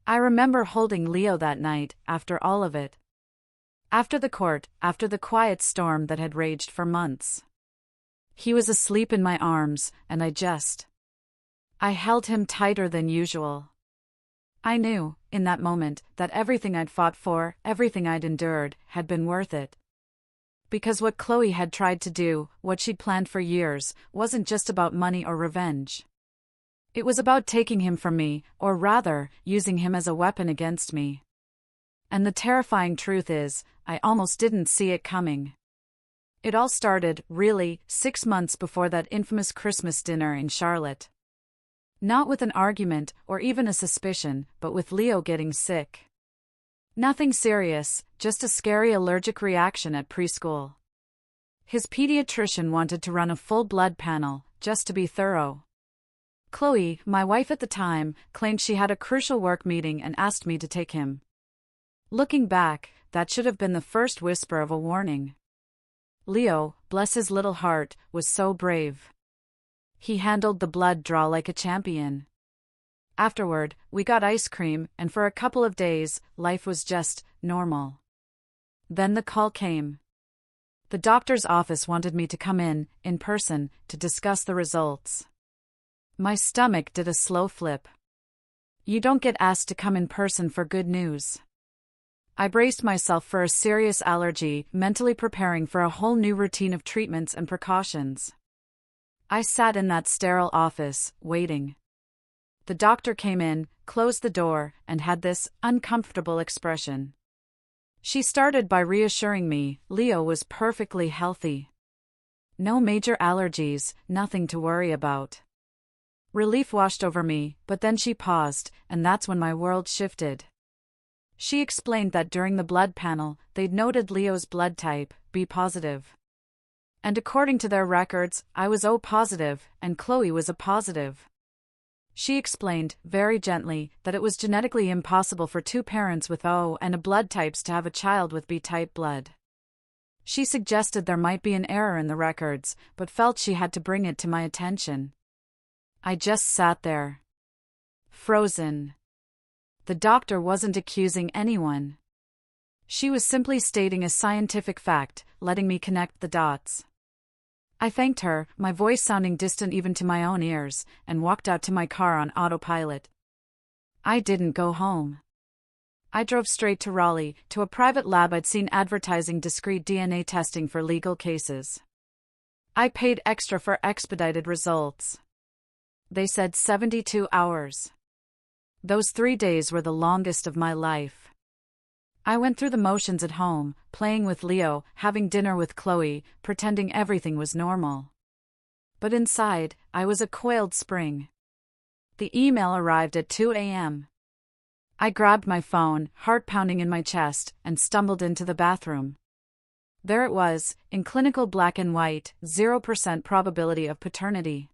I remember holding Leo that night, after all of it. After the court, after the quiet storm that had raged for months. He was asleep in my arms, and I held him tighter than usual. I knew, in that moment, that everything I'd fought for, everything I'd endured, had been worth it. Because what Chloe had tried to do, what she'd planned for years, wasn't just about money or revenge. It was about taking him from me, or rather, using him as a weapon against me. And the terrifying truth is, I almost didn't see it coming. It all started, really, 6 months before that infamous Christmas dinner in Charlotte. Not with an argument, or even a suspicion, but with Leo getting sick. Nothing serious, just a scary allergic reaction at preschool. His pediatrician wanted to run a full blood panel, just to be thorough. Chloe, my wife at the time, claimed she had a crucial work meeting and asked me to take him. Looking back, that should have been the first whisper of a warning. Leo, bless his little heart, was so brave. He handled the blood draw like a champion. Afterward, we got ice cream, and for a couple of days, life was just normal. Then the call came. The doctor's office wanted me to come in person, to discuss the results. My stomach did a slow flip. You don't get asked to come in person for good news. I braced myself for a serious allergy, mentally preparing for a whole new routine of treatments and precautions. I sat in that sterile office, waiting. The doctor came in, closed the door, and had this uncomfortable expression. She started by reassuring me Leo was perfectly healthy. No major allergies, nothing to worry about. Relief washed over me, but then she paused, and that's when my world shifted. She explained that during the blood panel, they'd noted Leo's blood type, B positive. And according to their records, I was O positive, and Chloe was A positive. She explained, very gently, that it was genetically impossible for two parents with O and A blood types to have a child with B-type blood. She suggested there might be an error in the records, but felt she had to bring it to my attention. I just sat there. Frozen. The doctor wasn't accusing anyone. She was simply stating a scientific fact, letting me connect the dots. I thanked her, my voice sounding distant even to my own ears, and walked out to my car on autopilot. I didn't go home. I drove straight to Raleigh, to a private lab I'd seen advertising discreet DNA testing for legal cases. I paid extra for expedited results. They said 72 hours. Those 3 days were the longest of my life. I went through the motions at home, playing with Leo, having dinner with Chloe, pretending everything was normal. But inside, I was a coiled spring. The email arrived at 2 a.m. I grabbed my phone, heart pounding in my chest, and stumbled into the bathroom. There it was, in clinical black and white, 0% probability of paternity.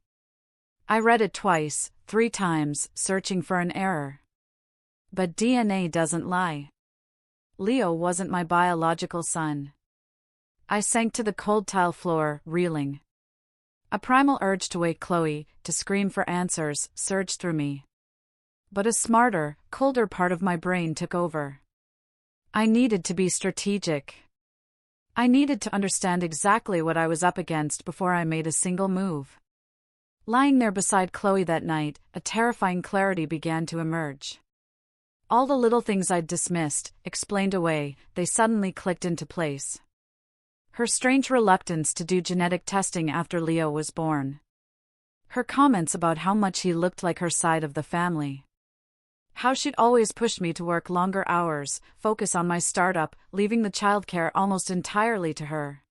I read it twice, 3 times, searching for an error. But DNA doesn't lie. Leo wasn't my biological son. I sank to the cold tile floor, reeling. A primal urge to wake Chloe, to scream for answers, surged through me. But a smarter, colder part of my brain took over. I needed to be strategic. I needed to understand exactly what I was up against before I made a single move. Lying there beside Chloe that night, a terrifying clarity began to emerge. All the little things I'd dismissed, explained away, they suddenly clicked into place. Her strange reluctance to do genetic testing after Leo was born. Her comments about how much he looked like her side of the family. How she'd always pushed me to work longer hours, focus on my startup, leaving the childcare almost entirely to her.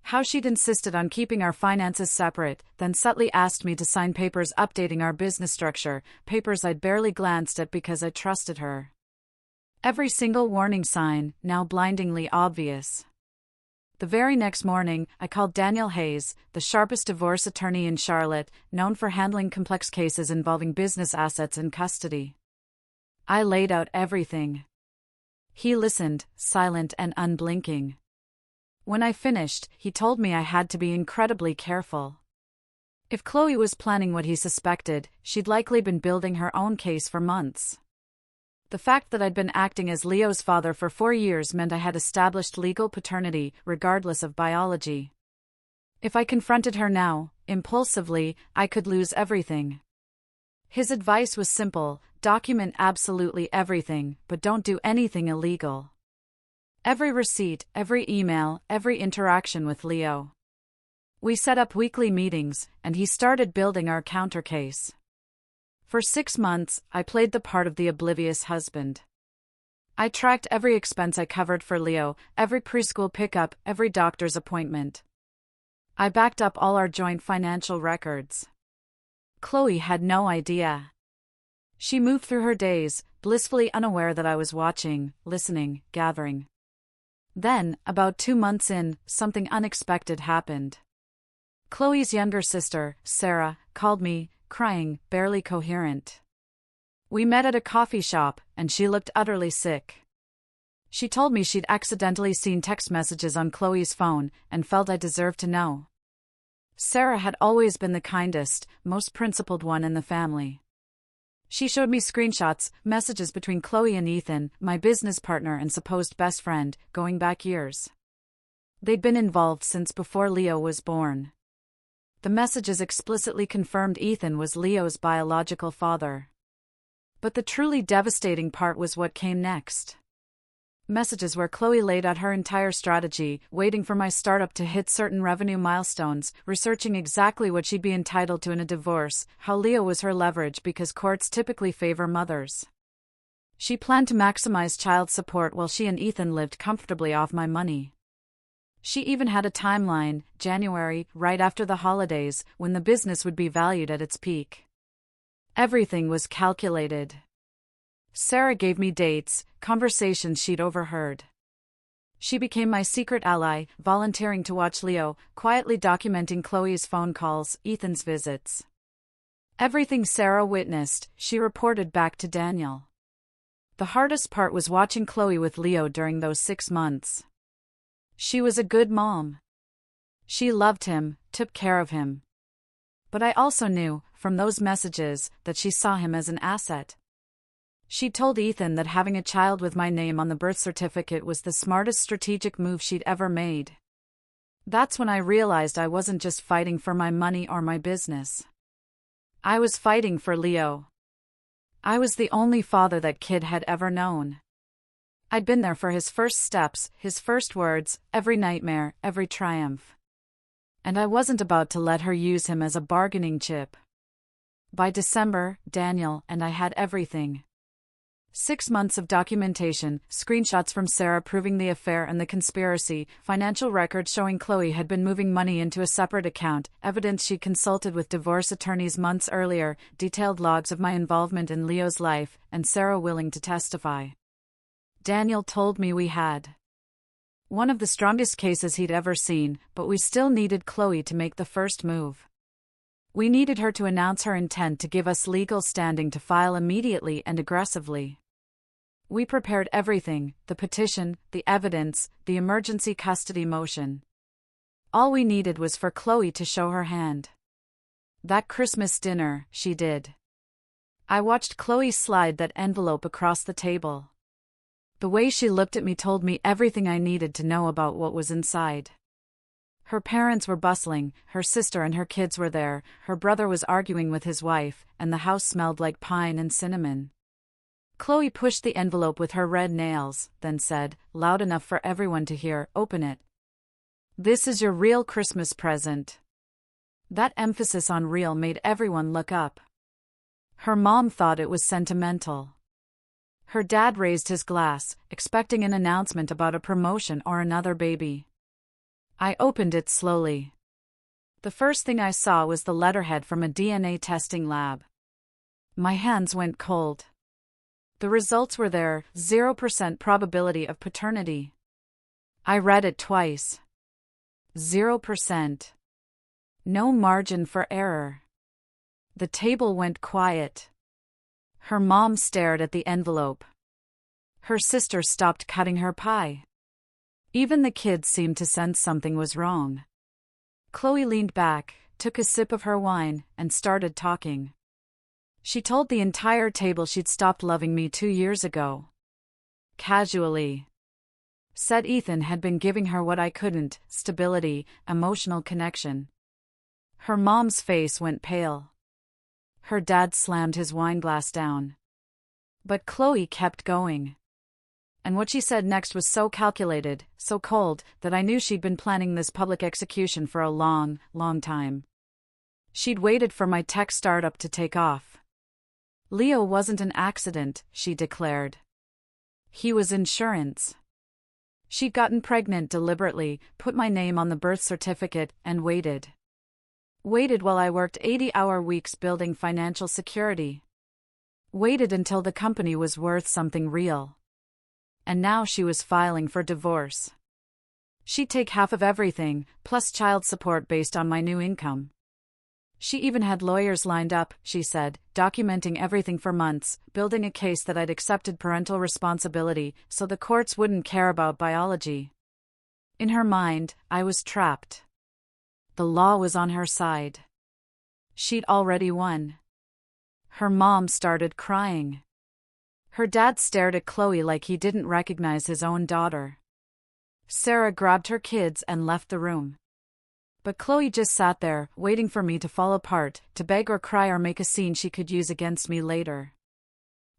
How she'd insisted on keeping our finances separate, then subtly asked me to sign papers updating our business structure, papers I'd barely glanced at because I trusted her. Every single warning sign, now blindingly obvious. The very next morning, I called Daniel Hayes, the sharpest divorce attorney in Charlotte, known for handling complex cases involving business assets and custody. I laid out everything. He listened, silent and unblinking. When I finished, he told me I had to be incredibly careful. If Chloe was planning what he suspected, she'd likely been building her own case for months. The fact that I'd been acting as Leo's father for 4 years meant I had established legal paternity, regardless of biology. If I confronted her now, impulsively, I could lose everything. His advice was simple: document absolutely everything, but don't do anything illegal. Every receipt, every email, every interaction with Leo. We set up weekly meetings, and he started building our counter case. For 6 months, I played the part of the oblivious husband. I tracked every expense I covered for Leo, every preschool pickup, every doctor's appointment. I backed up all our joint financial records. Chloe had no idea. She moved through her days, blissfully unaware that I was watching, listening, gathering. Then, about 2 months in, something unexpected happened. Chloe's younger sister, Sarah, called me, crying, barely coherent. We met at a coffee shop, and she looked utterly sick. She told me she'd accidentally seen text messages on Chloe's phone, and felt I deserved to know. Sarah had always been the kindest, most principled one in the family. She showed me screenshots, messages between Chloe and Ethan, my business partner and supposed best friend, going back years. They'd been involved since before Leo was born. The messages explicitly confirmed Ethan was Leo's biological father. But the truly devastating part was what came next. Messages where Chloe laid out her entire strategy, waiting for my startup to hit certain revenue milestones, researching exactly what she'd be entitled to in a divorce, how Leo was her leverage because courts typically favor mothers. She planned to maximize child support while she and Ethan lived comfortably off my money. She even had a timeline: January, right after the holidays, when the business would be valued at its peak. Everything was calculated. Sarah gave me dates, conversations she'd overheard. She became my secret ally, volunteering to watch Leo, quietly documenting Chloe's phone calls, Ethan's visits. Everything Sarah witnessed, she reported back to Daniel. The hardest part was watching Chloe with Leo during those 6 months. She was a good mom. She loved him, took care of him. But I also knew, from those messages, that she saw him as an asset. She told Ethan that having a child with my name on the birth certificate was the smartest strategic move she'd ever made. That's when I realized I wasn't just fighting for my money or my business. I was fighting for Leo. I was the only father that kid had ever known. I'd been there for his first steps, his first words, every nightmare, every triumph. And I wasn't about to let her use him as a bargaining chip. By December, Daniel and I had everything. 6 months of documentation, screenshots from Sarah proving the affair and the conspiracy, financial records showing Chloe had been moving money into a separate account, evidence she consulted with divorce attorneys months earlier, detailed logs of my involvement in Leo's life, and Sarah willing to testify. Daniel told me we had one of the strongest cases he'd ever seen, but we still needed Chloe to make the first move. We needed her to announce her intent to give us legal standing to file immediately and aggressively. We prepared everything: the petition, the evidence, the emergency custody motion. All we needed was for Chloe to show her hand. That Christmas dinner, she did. I watched Chloe slide that envelope across the table. The way she looked at me told me everything I needed to know about what was inside. Her parents were bustling, her sister and her kids were there, her brother was arguing with his wife, and the house smelled like pine and cinnamon. Chloe pushed the envelope with her red nails, then said, loud enough for everyone to hear, "Open it. This is your real Christmas present." That emphasis on real made everyone look up. Her mom thought it was sentimental. Her dad raised his glass, expecting an announcement about a promotion or another baby. I opened it slowly. The first thing I saw was the letterhead from a DNA testing lab. My hands went cold. The results were there: 0% probability of paternity. I read it twice. 0%. No margin for error. The table went quiet. Her mom stared at the envelope. Her sister stopped cutting her pie. Even the kids seemed to sense something was wrong. Chloe leaned back, took a sip of her wine, and started talking. She told the entire table she'd stopped loving me 2 years ago. Casually. Said Ethan had been giving her what I couldn't: stability, emotional connection. Her mom's face went pale. Her dad slammed his wineglass down. But Chloe kept going. And what she said next was so calculated, so cold, that I knew she'd been planning this public execution for a long, long time. She'd waited for my tech startup to take off. Leo wasn't an accident, she declared. He was insurance. She'd gotten pregnant deliberately, put my name on the birth certificate, and waited. Waited while I worked 80-hour weeks building financial security. Waited until the company was worth something real. And now she was filing for divorce. She'd take half of everything, plus child support based on my new income. She even had lawyers lined up, she said, documenting everything for months, building a case that I'd accepted parental responsibility so the courts wouldn't care about biology. In her mind, I was trapped. The law was on her side. She'd already won. Her mom started crying. Her dad stared at Chloe like he didn't recognize his own daughter. Sarah grabbed her kids and left the room. But Chloe just sat there, waiting for me to fall apart, to beg or cry or make a scene she could use against me later.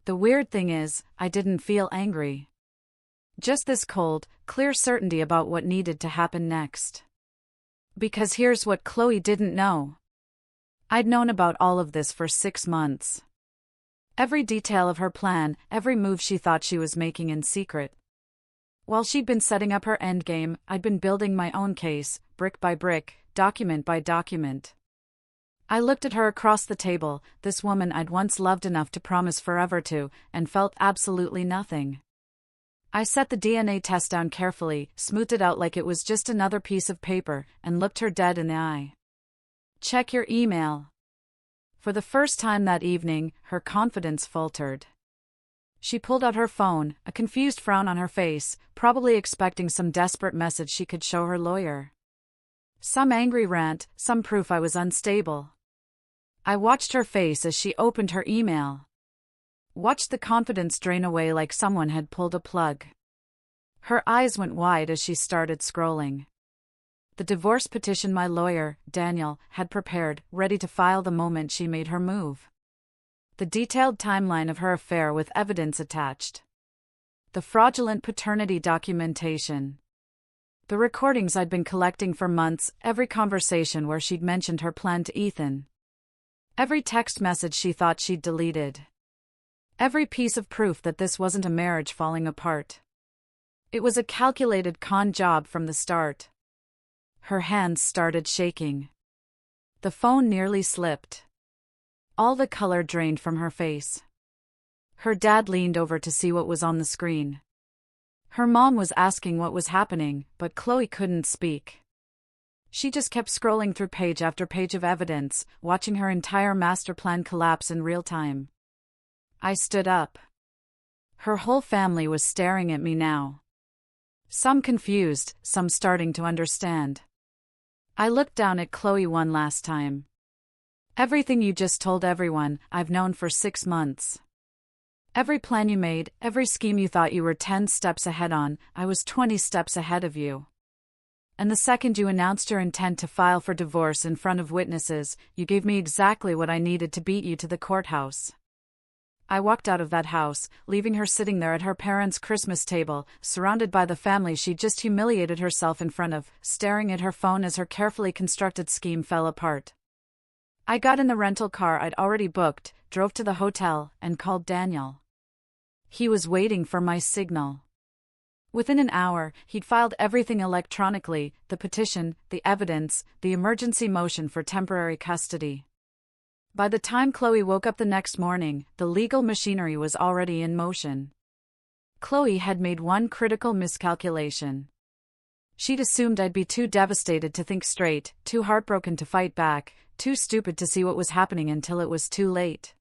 The weird thing is, I didn't feel angry. Just this cold, clear certainty about what needed to happen next. Because here's what Chloe didn't know. I'd known about all of this for 6 months. Every detail of her plan, every move she thought she was making in secret. While she'd been setting up her endgame, I'd been building my own case, brick by brick, document by document. I looked at her across the table, this woman I'd once loved enough to promise forever to, and felt absolutely nothing. I set the DNA test down carefully, smoothed it out like it was just another piece of paper, and looked her dead in the eye. Check your email. For the first time that evening, her confidence faltered. She pulled out her phone, a confused frown on her face, probably expecting some desperate message she could show her lawyer. Some angry rant, some proof I was unstable. I watched her face as she opened her email. Watched the confidence drain away like someone had pulled a plug. Her eyes went wide as she started scrolling. The divorce petition my lawyer, Daniel, had prepared, ready to file the moment she made her move. The detailed timeline of her affair with evidence attached. The fraudulent paternity documentation. The recordings I'd been collecting for months, every conversation where she'd mentioned her plan to Ethan. Every text message she thought she'd deleted. Every piece of proof that this wasn't a marriage falling apart. It was a calculated con job from the start. Her hands started shaking. The phone nearly slipped. All the color drained from her face. Her dad leaned over to see what was on the screen. Her mom was asking what was happening, but Chloe couldn't speak. She just kept scrolling through page after page of evidence, watching her entire master plan collapse in real time. I stood up. Her whole family was staring at me now. Some confused, some starting to understand. I looked down at Chloe one last time. Everything you just told everyone, I've known for 6 months. Every plan you made, every scheme you thought you were 10 steps ahead on, I was 20 steps ahead of you. And the second you announced your intent to file for divorce in front of witnesses, you gave me exactly what I needed to beat you to the courthouse. I walked out of that house, leaving her sitting there at her parents' Christmas table, surrounded by the family she'd just humiliated herself in front of, staring at her phone as her carefully constructed scheme fell apart. I got in the rental car I'd already booked, drove to the hotel, and called Daniel. He was waiting for my signal. Within an hour, he'd filed everything electronically: the petition, the evidence, the emergency motion for temporary custody. By the time Chloe woke up the next morning, the legal machinery was already in motion. Chloe had made one critical miscalculation. She'd assumed I'd be too devastated to think straight, too heartbroken to fight back, too stupid to see what was happening until it was too late.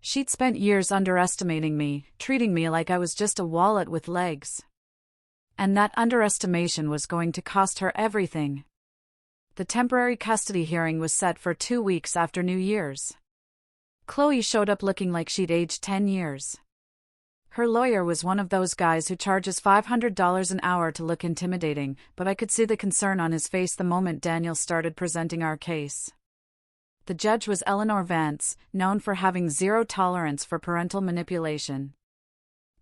She'd spent years underestimating me, treating me like I was just a wallet with legs. And that underestimation was going to cost her everything. The temporary custody hearing was set for 2 weeks after New Year's. Chloe showed up looking like she'd aged 10 years. Her lawyer was one of those guys who charges $500 an hour to look intimidating, but I could see the concern on his face the moment Daniel started presenting our case. The judge was Eleanor Vance, known for having zero tolerance for parental manipulation.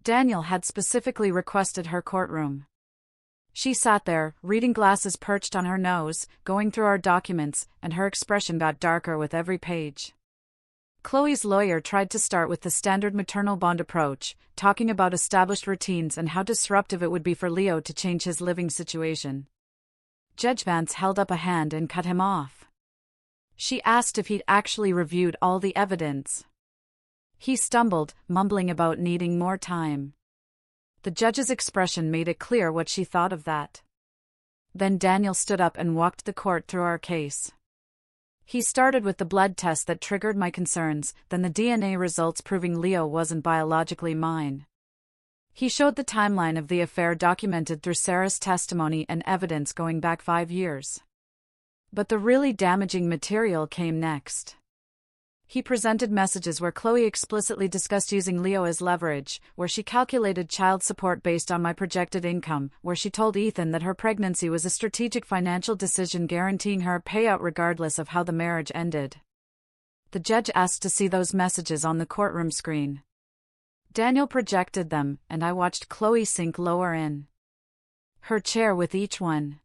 Daniel had specifically requested her courtroom. She sat there, reading glasses perched on her nose, going through our documents, and her expression got darker with every page. Chloe's lawyer tried to start with the standard maternal bond approach, talking about established routines and how disruptive it would be for Leo to change his living situation. Judge Vance held up a hand and cut him off. She asked if he'd actually reviewed all the evidence. He stumbled, mumbling about needing more time. The judge's expression made it clear what she thought of that. Then Daniel stood up and walked the court through our case. He started with the blood test that triggered my concerns, then the DNA results proving Leo wasn't biologically mine. He showed the timeline of the affair documented through Sarah's testimony and evidence going back 5 years. But the really damaging material came next. He presented messages where Chloe explicitly discussed using Leo as leverage, where she calculated child support based on my projected income, where she told Ethan that her pregnancy was a strategic financial decision guaranteeing her a payout regardless of how the marriage ended. The judge asked to see those messages on the courtroom screen. Daniel projected them, and I watched Chloe sink lower in her chair with each one.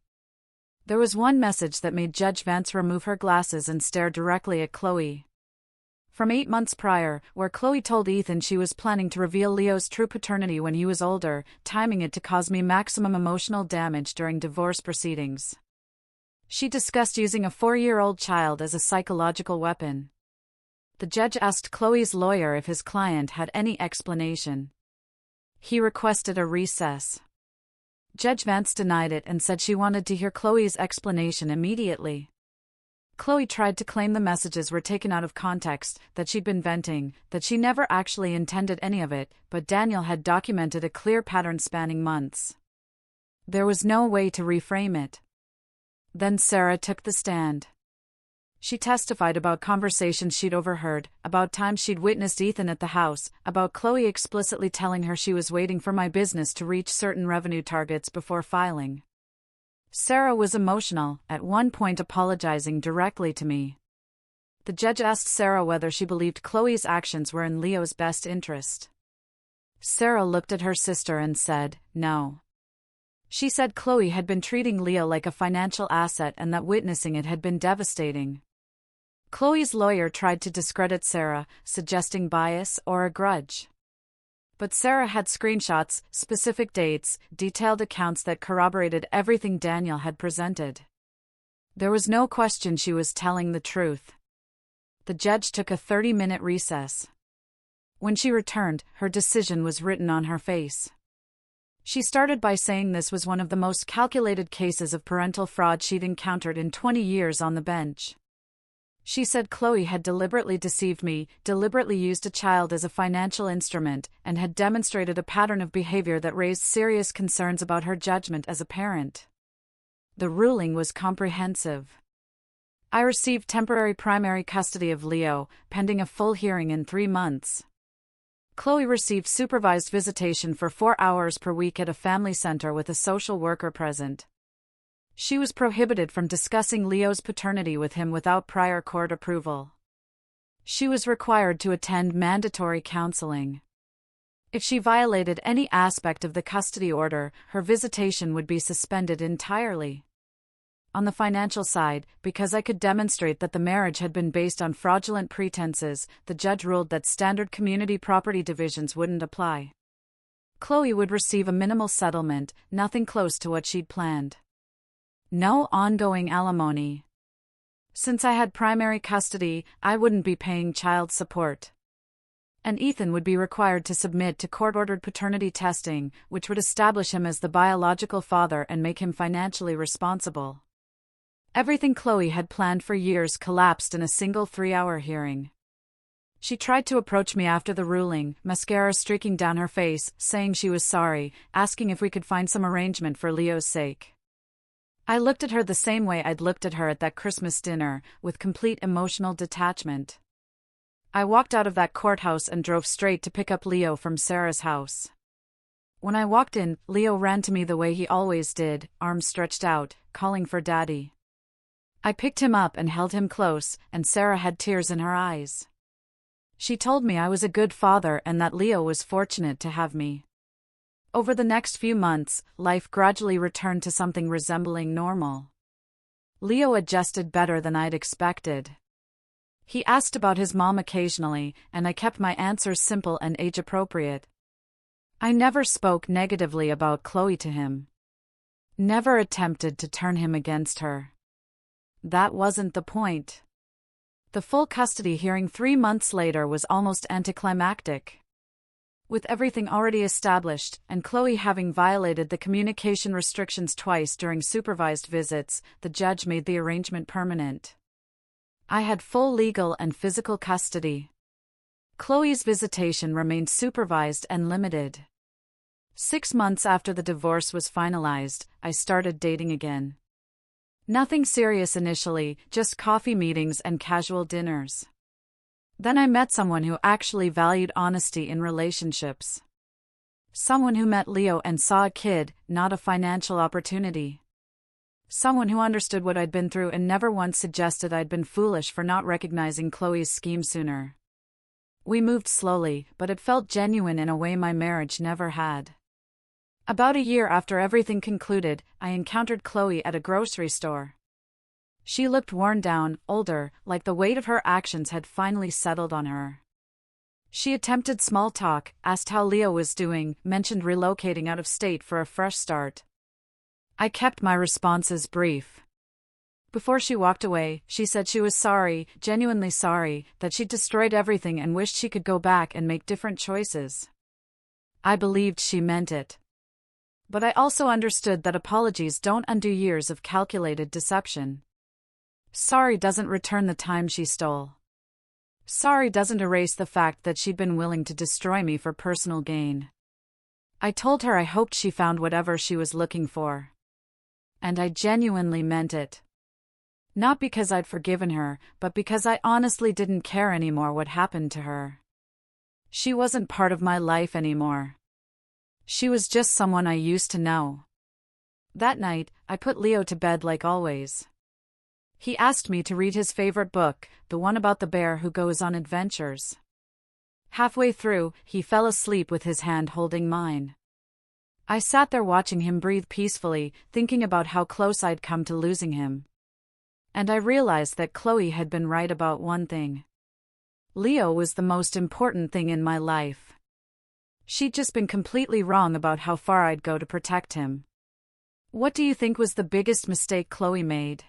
There was one message that made Judge Vance remove her glasses and stare directly at Chloe. From 8 months prior, where Chloe told Ethan she was planning to reveal Leo's true paternity when he was older, timing it to cause me maximum emotional damage during divorce proceedings. She discussed using a 4-year-old child as a psychological weapon. The judge asked Chloe's lawyer if his client had any explanation. He requested a recess. Judge Vance denied it and said she wanted to hear Chloe's explanation immediately. Chloe tried to claim the messages were taken out of context, that she'd been venting, that she never actually intended any of it, but Daniel had documented a clear pattern spanning months. There was no way to reframe it. Then Sarah took the stand. She testified about conversations she'd overheard, about times she'd witnessed Ethan at the house, about Chloe explicitly telling her she was waiting for my business to reach certain revenue targets before filing. Sarah was emotional, at one point apologizing directly to me. The judge asked Sarah whether she believed Chloe's actions were in Leo's best interest. Sarah looked at her sister and said, no. She said Chloe had been treating Leo like a financial asset and that witnessing it had been devastating. Chloe's lawyer tried to discredit Sarah, suggesting bias or a grudge. But Sarah had screenshots, specific dates, detailed accounts that corroborated everything Daniel had presented. There was no question she was telling the truth. The judge took a 30-minute recess. When she returned, her decision was written on her face. She started by saying this was one of the most calculated cases of parental fraud she'd encountered in 20 years on the bench. She said Chloe had deliberately deceived me, deliberately used a child as a financial instrument, and had demonstrated a pattern of behavior that raised serious concerns about her judgment as a parent. The ruling was comprehensive. I received temporary primary custody of Leo, pending a full hearing in 3 months. Chloe received supervised visitation for 4 hours per week at a family center with a social worker present. She was prohibited from discussing Leo's paternity with him without prior court approval. She was required to attend mandatory counseling. If she violated any aspect of the custody order, her visitation would be suspended entirely. On the financial side, because I could demonstrate that the marriage had been based on fraudulent pretenses, the judge ruled that standard community property divisions wouldn't apply. Chloe would receive a minimal settlement, nothing close to what she'd planned. No ongoing alimony. Since I had primary custody, I wouldn't be paying child support. And Ethan would be required to submit to court-ordered paternity testing, which would establish him as the biological father and make him financially responsible. Everything Chloe had planned for years collapsed in a single 3-hour hearing. She tried to approach me after the ruling, mascara streaking down her face, saying she was sorry, asking if we could find some arrangement for Leo's sake. I looked at her the same way I'd looked at her at that Christmas dinner, with complete emotional detachment. I walked out of that courthouse and drove straight to pick up Leo from Sarah's house. When I walked in, Leo ran to me the way he always did, arms stretched out, calling for Daddy. I picked him up and held him close, and Sarah had tears in her eyes. She told me I was a good father and that Leo was fortunate to have me. Over the next few months, life gradually returned to something resembling normal. Leo adjusted better than I'd expected. He asked about his mom occasionally, and I kept my answers simple and age-appropriate. I never spoke negatively about Chloe to him. Never attempted to turn him against her. That wasn't the point. The full custody hearing 3 months later was almost anticlimactic. With everything already established, and Chloe having violated the communication restrictions twice during supervised visits, the judge made the arrangement permanent. I had full legal and physical custody. Chloe's visitation remained supervised and limited. 6 months after the divorce was finalized, I started dating again. Nothing serious initially, just coffee meetings and casual dinners. Then I met someone who actually valued honesty in relationships. Someone who met Leo and saw a kid, not a financial opportunity. Someone who understood what I'd been through and never once suggested I'd been foolish for not recognizing Chloe's scheme sooner. We moved slowly, but it felt genuine in a way my marriage never had. About a year after everything concluded, I encountered Chloe at a grocery store. She looked worn down, older, like the weight of her actions had finally settled on her. She attempted small talk, asked how Leo was doing, mentioned relocating out of state for a fresh start. I kept my responses brief. Before she walked away, she said she was sorry, genuinely sorry, that she'd destroyed everything and wished she could go back and make different choices. I believed she meant it. But I also understood that apologies don't undo years of calculated deception. Sorry doesn't return the time she stole. Sorry doesn't erase the fact that she'd been willing to destroy me for personal gain. I told her I hoped she found whatever she was looking for. And I genuinely meant it. Not because I'd forgiven her, but because I honestly didn't care anymore what happened to her. She wasn't part of my life anymore. She was just someone I used to know. That night, I put Leo to bed like always. He asked me to read his favorite book, the one about the bear who goes on adventures. Halfway through, he fell asleep with his hand holding mine. I sat there watching him breathe peacefully, thinking about how close I'd come to losing him. And I realized that Chloe had been right about one thing. Leo was the most important thing in my life. She'd just been completely wrong about how far I'd go to protect him. What do you think was the biggest mistake Chloe made?